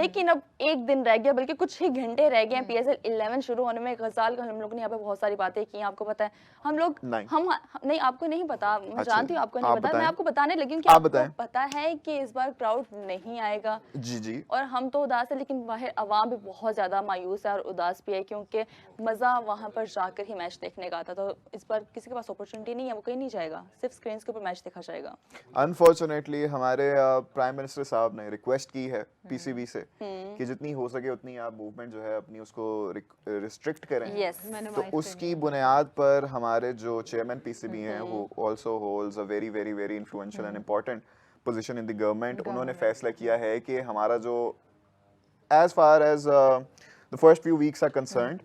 लेकिन अब एक दिन रह गया, बल्कि कुछ ही घंटे रह गए हैं PSL 11 शुरू होने में। गजाल का हम लोग ने यहाँ पे बहुत सारी बातें की, आपको पता है। हम लोग नहीं, आपको नहीं पता, मैं जानती हूँ आपको नहीं पता, मैं आपको बताने लगी हूँ कि आपको पता है कि इस बार क्राउड नहीं आएगा। जी। और हम तो उदास है, लेकिन बाहर अवाम भी बहुत ज्यादा मायूस है और उदास भी है, क्योंकि मजा वहां पर जाकर ही मैच देखने का आता। तो इस बार किसी के पास अपॉर्चुनिटी नहीं है, वो कहीं नहीं जाएगा, सिर्फ स्क्रीन के ऊपर मैच देखा जाएगा। अनफॉर्चुनेटली हमारे प्राइम मिनिस्टर साहब ने रिक्वेस्ट की है PCB से कि जितनी हो सके उतनी आप मूवमेंट जो है अपनी उसको रिस्ट्रिक्ट करें। तो उसकी बुनियाद पर हमारे जो चेयरमैन PCB हैं, वो also holds a very very very influential and important position in the government. उन्होंने फैसला किया है कि हमारा जो as far as the first few weeks are concerned,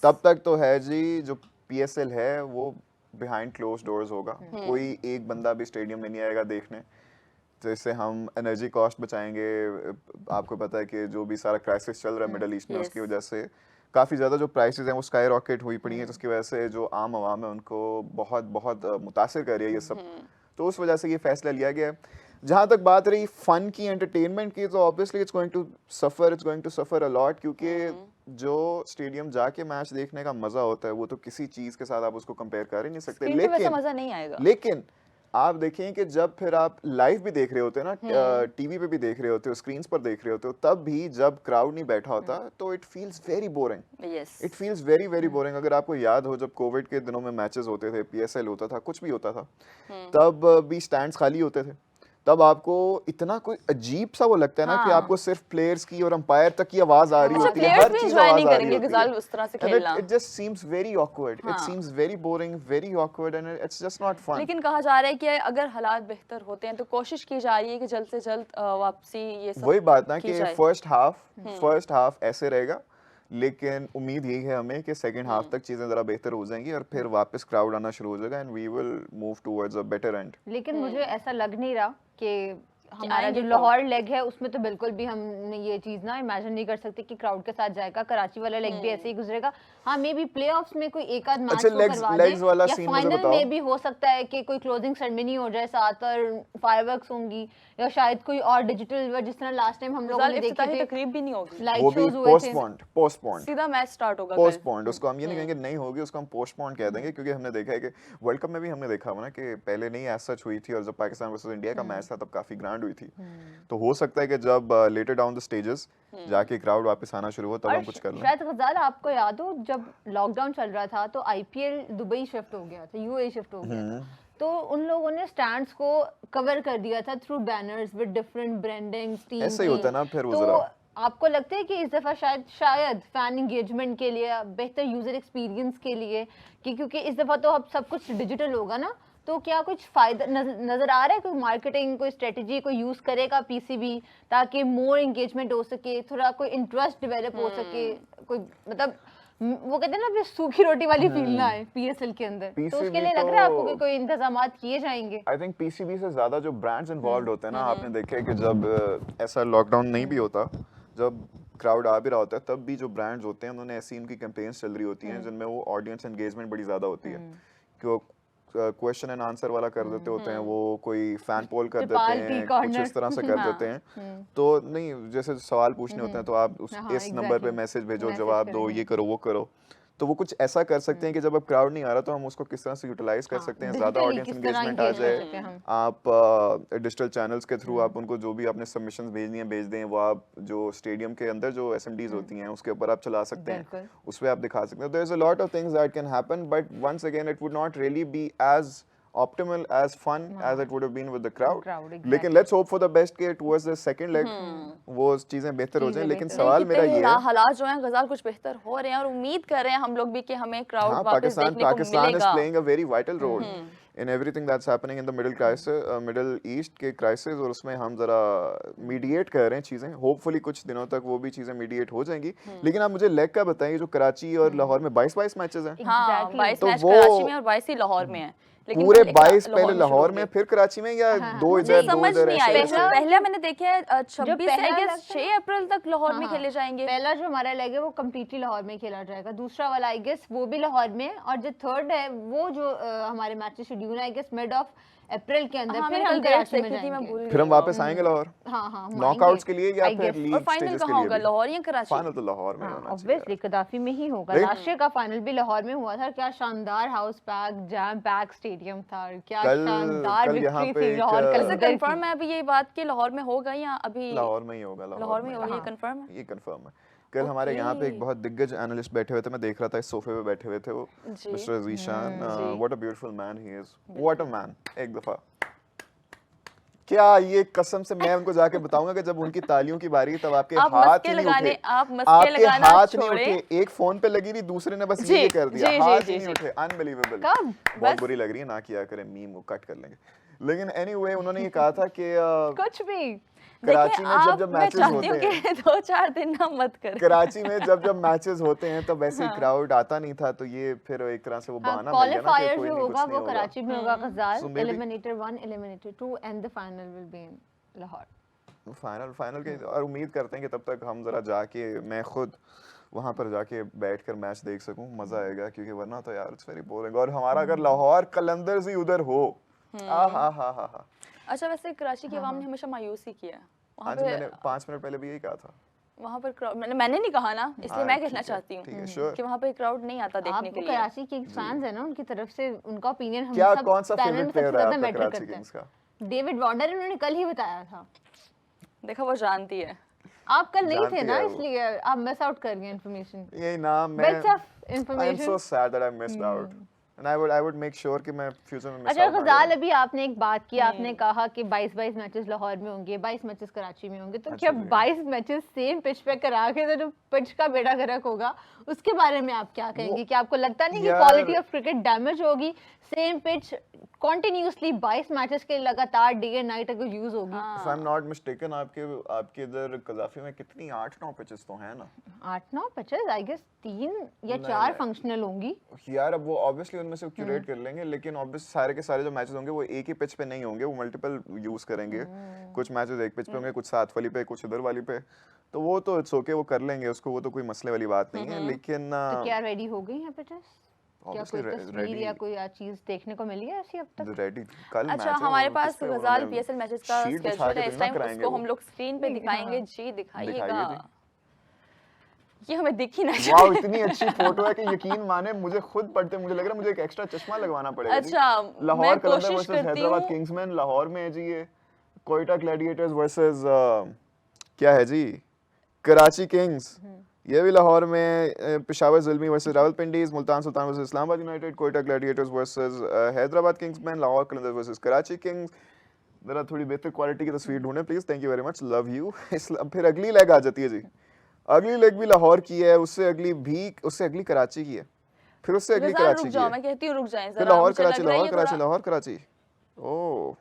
तब तक तो है जी जो PSL है वो बिहाइंड क्लोज डोर्स होगा। कोई एक बंदा भी स्टेडियम में नहीं आएगा देखने, तो इससे हम एनर्जी कॉस्ट बचाएंगे। आपको पता है कि जो भी सारा क्राइसिस चल रहा है मिडल ईस्ट में, उसकी वजह से काफ़ी ज़्यादा जो प्राइसेस हैं वो स्काई रॉकेट हुई पड़ी हैं, जिसकी वजह से जो आम आवाम है उनको बहुत बहुत मुतासिर कर रही है ये सब। तो उस वजह से ये फैसला लिया गया है। जहाँ तक बात रही फन की, एंटरटेनमेंट की, तो obviously it's going to suffer a lot, क्योंकि जो स्टेडियम जाके मैच देखने का मजा होता है वो तो किसी चीज के साथ आप उसको कंपेयर कर ही नहीं सकते। लेकिन मजा नहीं आएगा। लेकिन आप देखें कि जब फिर आप लाइव भी देख रहे होते हैं ना, टीवी पे भी देख रहे होते हो, स्क्रीन पर देख रहे होते हो, तब भी जब क्राउड नहीं बैठा होता तो it feels very boring. It feels very very boring. अगर आपको याद हो जब कोविड के दिनों में मैचेस होते थे, PSL होता था, कुछ भी होता था, तब भी स्टैंड्स खाली होते थे, तब आपको इतना कोई अजीब सा वो लगता है ना कि आपको सिर्फ प्लेयर्स की और अंपायर तक की आवाज आ रही होती है, हर चीज आवाज आ रही होती है। उस तरह से खेलना it just seems very awkward, it seems very boring, very awkward, and it's just not fun. लेकिन कहा जा रहा है कि अगर हालात बेहतर होते हैं तो कोशिश की जा रही है कि जल्द से जल्द वापसी ये सब। वही बात ना कि फर्स्ट हाफ ऐसे रहेगा, लेकिन उम्मीद यही है हमें कि सेकंड हाफ तक चीजें जरा बेहतर हो जाएंगी और फिर वापस क्राउड आना शुरू हो जाएगा and we will move towards a better end. लेकिन मुझे ऐसा लग नहीं रहा कि हमारा जो लाहौर लेग है उसमें तो बिल्कुल भी हम ये चीज ना इमेजिन नहीं कर सकते कि क्राउड के साथ जाएगा। कराची वाला लेग भी ऐसे ही गुजरेगा। हाँ, मे बी प्लेऑफ्स में कोई एक आध मैच करवा दे, या फाइनल में भी हो सकता है कि कोई क्लोजिंग सेरेमनी हो जाए साथ और फायरवर्क्स होंगी, या शायद कोई और डिजिटल, जिस तरह लास्ट टाइम हम लोगों ने देखे थे तकरीब भी नहीं होगी, लाइव शोज हुए थे, पोस्टपोन्ड सीधा मैच स्टार्ट होगा पोस्टपोन्ड। उसको हम ये नहीं कहेंगे नहीं होगी, उसको हम पोस्टपोन्ड कह देंगे, क्योंकि हमने देखा है कि वर्ल्ड कप में भी हमने देखा हुआ ना कि पहले नहीं एज सच हुई थी, और जब पाकिस्तान वर्सेस इंडिया का मैच था तब काफी ग्रैंड हुई थी। तो हो सकता है कि जब लेटर डाउन द स्टेजेस जाके क्राउड वापस आना शुरू हो तब हम कुछ कर लें। शायद गजाल आपको याद हो जब लॉकडाउन चल रहा था तो IPL दुबई शिफ्ट हो गया था, UAE शिफ्ट हो गया था, तो उन लोगों ने स्टैंड्स को कवर कर दिया था through banners with different brandings team. ऐसे ही होता है ना फिर वो तो जरा। आपको लगता है कि इस दफा शायद फैन एंगेजमेंट के लिए, बेहतर यूजर एक्सपीरियंस के लिए, कि क्योंकि इस दफा तो अब सब कुछ डिजिटल होगा ना, तो क्या कुछ फायदा नजर आ रहा है? कोई मार्केटिंग, कोई स्ट्रेटजी कोई यूज करेगा PCB ताकि मोर एंगेजमेंट हो सके, थोड़ा कोई इंटरेस्ट डेवलप हो सके, कोई मतलब वो कहते हैं ना सूखी रोटी वाली फील ना आए PSL के अंदर, तो उसके लिए लग रहा है आपको कि कोई इंतजामात किए जाएंगे? आई थिंक PCB से ज्यादा जो ब्रांड्स इन्वॉल्व होते हैं ना, आपने देखा है कि जब ऐसा लॉकडाउन नहीं भी होता, जब क्राउड आ भी रहा होता है, तब भी जो ब्रांड्स होते हैं उन्होंने ऐसी उनकी कैंपेन्स चल रही होती हैं जिनमें वो ऑडियंस एंगेजमेंट बड़ी ज्यादा होती है, कि क्वेश्चन एंड आंसर वाला कर देते होते हैं, वो कोई फैन पोल कर देते हैं, कुछ इस तरह से कर देते हैं। तो नहीं, जैसे सवाल पूछने होते हैं तो आप इस नंबर पे मैसेज भेजो, जवाब दो, ये करो वो करो, तो वो कुछ ऐसा कर सकते हैं कि जब अब क्राउड नहीं आ रहा तो हम उसको किस तरह से यूटिलाइज कर सकते हैं, ज्यादा ऑडियंस एंगेजमेंट आ जाए। आप डिजिटल चैनल्स के थ्रू आप उनको जो भी आपने सबमिशंस भेजनी है भेज दें, वो आप जो स्टेडियम के अंदर जो SMDs होती हैं उसके ऊपर आप चला सकते हैं, उस पर आप दिखा सकते हैं। There is a lot of things that can happen, but once again it would not really be as optimal as fun as it would have been with the crowd, exactly. लेकिन let's hope for the best के towards the second leg वो चीजें बेहतर हो जाएं। लेकिन सवाल मेरा ये है, हालात जो हैं गजाल कुछ बेहतर हो रहे हैं और उम्मीद कर रहे हैं हम लोग भी कि हमें क्राउड वापस देखने को मिलेगा। Pakistan is playing a very vital role in everything that's happening in the middle east के crisis, और उसमें हम जरा मीडिएट कर रहे हैं चीजें, होपफुली कुछ दिनों तक वो भी चीजें मीडिएट हो जाएंगी। लेकिन आप मुझे लेग का बताइए, जो कराची और लाहौर में 22 मैचेस हैं, 22 मैच कराची में और 22 ही लाहौर में है, पूरे 22 पहले लाहौर में फिर कराची में, या दो इधर दो इधर ऐसे? पहले मैंने देखे 26 6 अप्रैल तक लाहौर में खेले जाएंगे। पहला जो हमारा लेग है वो कम्प्लीटली लाहौर में खेला जाएगा, दूसरा वाला आई गेस वो भी लाहौर में, और जो थर्ड है वो जो हमारे मैचेस शेड्यूल है I guess mid of April के अंदर हाँ, फिर मैंने हम कल डेट कराची में देखी थी, मैं जाएंगे। भूल गई फिर हम हूँ। वापस आएंगे लाहौर हाँ हाँ नॉकआउट्स के लिए या I फिर guess। लीग और फाइनल स्टेजेस के कहाँ लिए होगा, भी? लाहौर या कराची? फाइनल तो लाहौर में होना चाहिए ऑब्वियसली कदाफी में ही होगा। लेकिन- लास्ट ईयर का फाइनल भी लाहौर में हुआ था, क्या शानदार house pack jam pack stadium था, क्या शानदार कल यहाँ विक्ट्री पे थी एक, लाहौर वैसे कलंदर कंफर्म है अभी ये बात कि लाहौर में होगा या अभी? लाहौर में ही होगा, लाहौर में होगा, ये हाँ। कंफर्म है? ये कंफर्म है। कल हमारे यहाँ पे एक Okay। बहुत दिग्गज एनालिस्ट बैठे हुए थे, मैं देख रहा था इस सोफे पे बैठे हुए थे वो, जी। मिस्टर जीशान। जी। What a beautiful man he is, what a man. एक दफा क्या ये कसम से मैं उनको जाके बताऊंगा कि जब उनकी तालियों की बारी तब आपके आप हाथ मस्के ही नहीं लगाने, उठे, आप मस्के आपके लगाना हाथ नहीं छोड़ें। उठे। एक फोन पे लगी थी, दूसरे ने बस जी, ये कर दिया, जी, हाथ जी, ही नहीं जी। उठे। अनबिलीवेबल। कब? बहुत बस- बुरी लग रही है, ना किया करें, मीम वो कट कर लेंगे। लेकिन एनीवे उन्होंने ये कहा था कि कुछ भी कराची देखिए, में जब आप मैं मैचेस चाहती होते हूँ हैं, कि 2-4 दिन ना मत करें। कराची में जब मैचेस होते हैं तो वैसे हाँ। क्राउड आता नहीं था, तो ये फिर एक तरह से वो हाँ, बहाना मिल गया ना कि क्वालिफायर कोई जो नहीं, होगा कुछ नहीं वो होगा। कराची में होगा गजाल, So maybe- eliminator 1 eliminator 2 and the final will be in Lahore. Final के, और उम्मीद करते हैं कि तब तक हम जरा जाके, मैं खुद वहां पर जाके बैठकर मैच देख सकूं, मजा आएगा, क्योंकि वरना तो यार इट्स वेरी बोरिंग। और हमारा अगर लाहौर कलंदर्स ही उधर हो, हा। अच्छा, वैसे कराची की आवाम ने हमेशा मायूसी किया है वहाँ आज मैंने पे। 5 मिनट पहले भी यही कहा था। वहाँ पर crowd- मैंने नहीं कहा ना, इसलिए हाँ, मैं ठीक कहना है, चाहती हूँ ठीक है, sure। कि वहाँ पे क्राउड नहीं आता आप देखने के लिए। कराची के फैंस है ना, उनकी तरफ से उनका ओपिनियन हम क्या सब कौन सा पैनल में फेवरेट सबसे प्लेयर है ज्यादा आपका मैटर कराची करता किंग्स है। का? डेविड वार्नर इन्होंने कल ही बताया था। देखा, वो जानती है। आप कल नहीं थे जानती ना, है वो। इसलिए आप मिस आउट कर गए इन्फॉर्मेशन, यही ना, मैं bits of I am information. So sad that I missed out, and I would make sure कि मैं फ्यूचर में मिस अच्छा आउट ना गजाल, करूं। अभी आपने एक बात की, आपने कहा कि 22 मैचेस लाहौर में होंगे, 22 मैचेस कराची में होंगे, तो अच्छा क्या जी। 22 मैचेस सेम पिच पे करा के तो जो पिच का बेड़ा गर्क होगा, उसके बारे में आप क्या कहेंगे? कि आपको लगता नहीं कि यार- क्वालिटी ऑफ क्रिकेट डैमेज होगी? सेम पिच कंटिन्यूअसली 22 मैचेस के लगातार डे एंड नाइट अगर यूज होगी। If I am not mistaken, आपके इधर कजाफी में कितनी 8-9 पिचेस तो हैं ना? 8-9 पिचेस, आई गेस 3 या नहीं, 4 नहीं। फंक्शनल होंगी। यार अब वो ऑब्वियसली उनमें से क्यूरेट कर लेंगे, लेकिन ऑब्वियस सारे के सारे जो मैचेस होंगे वो एक ही पिच पे नहीं होंगे, वो मल्टीपल यूज करेंगे। कुछ मैचेस एक पिच पे होंगे, कुछ साथ वाली पे, कुछ इधर वाली पे, तो वो तो इट्स ओके, वो कर लेंगे उसको, वो तो कोई मसले वाली बात नहीं है। लेकिन तो क्या रेडी हो गई हैं पिचेस? क्या कोई obviously तस्वीर ready- या कोई चीज देखने को मिली है ऐसी अब तक? रेडी कल अच्छा, मैच है, हमारे वो पास किस पे गजाल उन्होंने पीएसएल मैचेस का शीट बिछा स्केड्यूल के है, तो इस ना टाइम कराएंगे उसको वो। हम लोग स्क्रीन पे दिखाएंगे। जी, दिखाइएगा। दिखाइए ये हमें दिख ही ना वाओ, जाए। इतनी अच्छी फोटो है कि यकीन माने मुझे खुद पढ़ते मुझे लग रहा है मुझे एक एक्स्ट्रा चश्मा लगवाना पड़ेगा जी। अच्छा, लाहौर मैं कलंदर कोशिश वर्सेस करती हैदराबाद हूँ। किंग्समैन लाहौर में है जी ये। कोयटा ग्लैडिएटर्स वर्सेस क्या है जी, कराची किंग्स, ये भी लाहौर में। Peshawar Zalmi versus Rawalpindiz, Multan Sultan versus Islamabad United, Quetta Gladiators versus Hyderabad Kingsmen, Lahore Qalandar versus Karachi Kings. जरा थोड़ी बेहतर क्वालिटी की तस्वीर ढूंढें please, thank you very much, love you. फिर अगली लेग आ जाती है जी, अगली लेग भी लाहौर की है, उससे अगली कराची की है, फिर उससे अगली गजाल, कराची रुक की जाओ, है, मैं कहती हूँ रुक जाएं फिर जरा। लाहौर मुझे कराची लग रहा है लाहौर ये कराची थोड़ा- लाहौर कराची। ओह,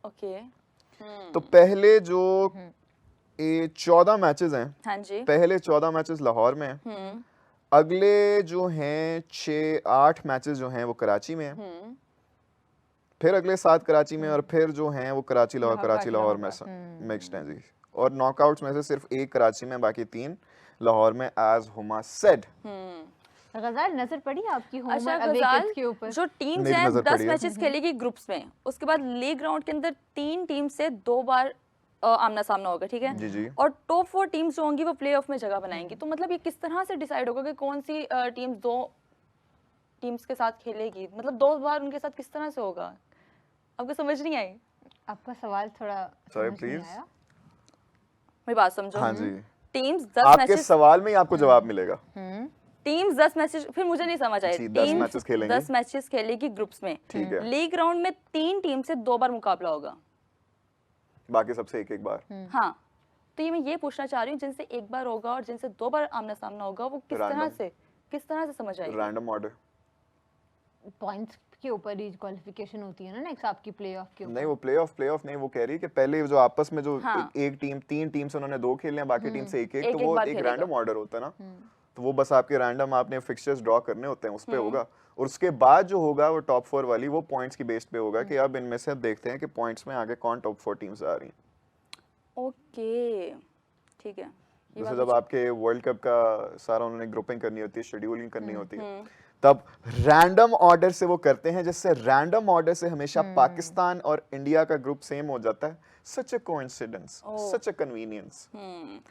ओके। तो पहले जो 14 मैचेस हैं, हाँ जी। पहले 14 मैचेस लाहौर में हैं, अगले जो हैं 6-8 मैचेस जो हैं वो कराची में हैं, फिर अगले 7 कराची में, और फिर जो हैं वो कराची लाहौर कराची लाहौर में मिक्स्ड हैं जी। और नॉकआउट्स में से सिर्फ 1 कराची में, बाकी 3 लाहौर में, एज हुमा सेड। गजाल, नजर पड़ी आपकी होम अच्छा और अवे गजाल, किड्स के ऊपर? जो टीम्स मेरी हैं नजर 10 पड़ी है। मैचेस खेलेगी ग्रुप्स में, उसके बाद लीग राउंड के अंदर 3 टीम से 2 बार आमना सामना होगा, ठीक है? जी जी। और टॉप 4 टीम्स जो होंगी वो प्लेऑफ में जगह बनाएंगी। तो मतलब ये किस तरह से डिसाइड होगा कि कौन सी टीम्स 2 टीम्स के साथ खेलेगी? मतलब 2 बार उनके साथ किस तरह से होगा? आपको समझ नहीं आई? आपका सवाल थोड़ा Sorry, समझ नहीं please? आया। मेरी बात समझो। हाँ जी, टीम्स 10 आपके मैचेस सवाल में ही आपको जवाब मिलेगा। टीम्स 10 मैचेस, फिर मुझे नहीं समझ आई। जी, 10 मैचेस खेलेंगी। 10 मैचेस खेलेगी ग्रुप्स में। ठीक है, लीग राउंड में 3 टीम से 2 बार मुकाबला होगा। बाकी सबसे एक बार। हाँ, तो ये मैं ये पूछना चाह रही हूँ, जिनसे 1 बार होगा और जिनसे 2 बार आमना सामना होगा, वो किस तरह से समझ आएगी? Random order. पॉइंट्स के ऊपर ही क्वालिफिकेशन होती है ना नेक्स्ट आपकी प्लेऑफ के ऊपर। नहीं, वो प्लेऑफ नहीं, वो कह रही है कि पहले जो आपस में जो हाँ। एक टीम 3 टीम से उन्होंने 2 खेलने हैं, बाकी टीम से एक, एक-एक तो वो बार एक खेलेगा। रैंडम ऑर्डर होता है ना, तो वो बस आपके रैंडम आपने फिक्सचर्स ड्रॉ करने होते हैं, उस पे होगा। और उसके बाद जो होगा वो टॉप 4 वाली, वो पॉइंट्स की बेस पे होगा कि अब इनमें से अब देखते हैं कि पॉइंट्स में आगे कौन टॉप 4 टीम्स आ रही हैं। ओके, ठीक है। जैसे जब आपके वर्ल्ड कप का सारा उन्होंने ग्रुपिंग करनी होती है, शेड्यूलिंग करनी होती है, तब रैंडम ऑर्डर से वो करते हैं, जिससे रैंडम ऑर्डर से हमेशा पाकिस्तान और इंडिया का ग्रुप सेम हो जाता है। Such a coincidence, such a convenience.